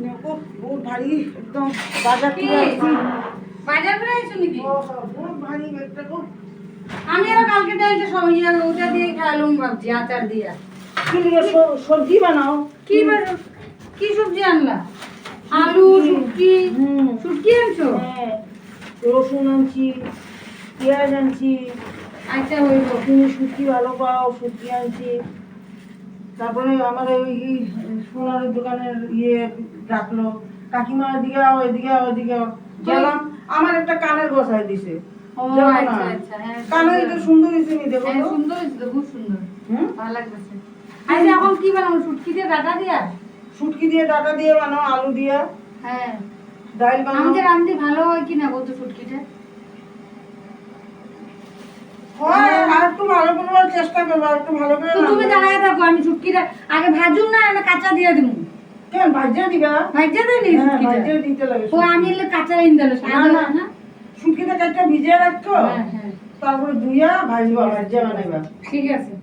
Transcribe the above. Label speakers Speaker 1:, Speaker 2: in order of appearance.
Speaker 1: বহুত ভারী একদম বাজার থেকে আসছি।
Speaker 2: বাজার করে আইছো নাকি?
Speaker 1: বহুত ভারী একটা গো।
Speaker 2: আমি আর কালকে ডাইলটা সবাই ওটা দিয়ে খাইলাম ভাবছি আচার দিয়া।
Speaker 1: কি লিগে সবজি বানাও?
Speaker 2: কি সবজি আনলা? আলু, শুটকি। শুটকি আনছো?
Speaker 1: হ্যাঁ, রসুন আনছি, পেঁয়াজ আনছি।
Speaker 2: আচ্ছা হইব।
Speaker 1: তুমি শুটকি ভালো পাও, শুটকি আনছি। তারপরে আমার ওই সোনার দোকানের ডাকলো, কাকিমা এদিকে আও, এদিকে আও, এদিকে আও। গেলাম, আমার একটা কানের গসাই দিছে।
Speaker 2: ও
Speaker 1: যাবো না।
Speaker 2: আচ্ছা আচ্ছা হ্যাঁ।
Speaker 1: কানে এটা সুন্দর হয়েছে নি দেখো
Speaker 2: হ্যাঁ
Speaker 1: তো।
Speaker 2: সুন্দর হয়েছে তো, খুব সুন্দর।
Speaker 1: হুম?
Speaker 2: ভালো লাগতেছে। আচ্ছা এখন কি বানাবো? শুটকি দিয়ে ডাটা দিয়া?
Speaker 1: শুটকি দিয়ে ডাটা দিয়ে বানাও, আলু দিয়ে,
Speaker 2: হ্যাঁ।
Speaker 1: ডাল বানাও।
Speaker 2: আমাদের রান্দি ভালো হয় কিনা বলতো শুটকিটা?
Speaker 1: হয়, আর একটু ভালো করবার চেষ্টা করবো, আর একটু ভালো করে
Speaker 2: তো তুমি
Speaker 1: রান্না
Speaker 2: দাঁড়ায় থাকো, আমি শুটকিটা আগে ভাজুম না আমি কাঁচা দিয়ে দিব।
Speaker 1: কেন ভাজিয়া দিবা?
Speaker 2: ভাজা দেয় নি
Speaker 1: হ্যাঁ,
Speaker 2: শুটকিটা?
Speaker 1: ভাজিয়া দিতে লাগে।
Speaker 2: ও আমি এলে কাঁচা ইন দিল
Speaker 1: না, না।
Speaker 2: না?
Speaker 1: শুটকিটা কাটটা ভিজিয়ে রাখছো,
Speaker 2: হ্যাঁ হ্যাঁ
Speaker 1: তারপরে ধুইয়া ভাজবা, ভাজিয়া বানাইবা।
Speaker 2: ঠিক আছে।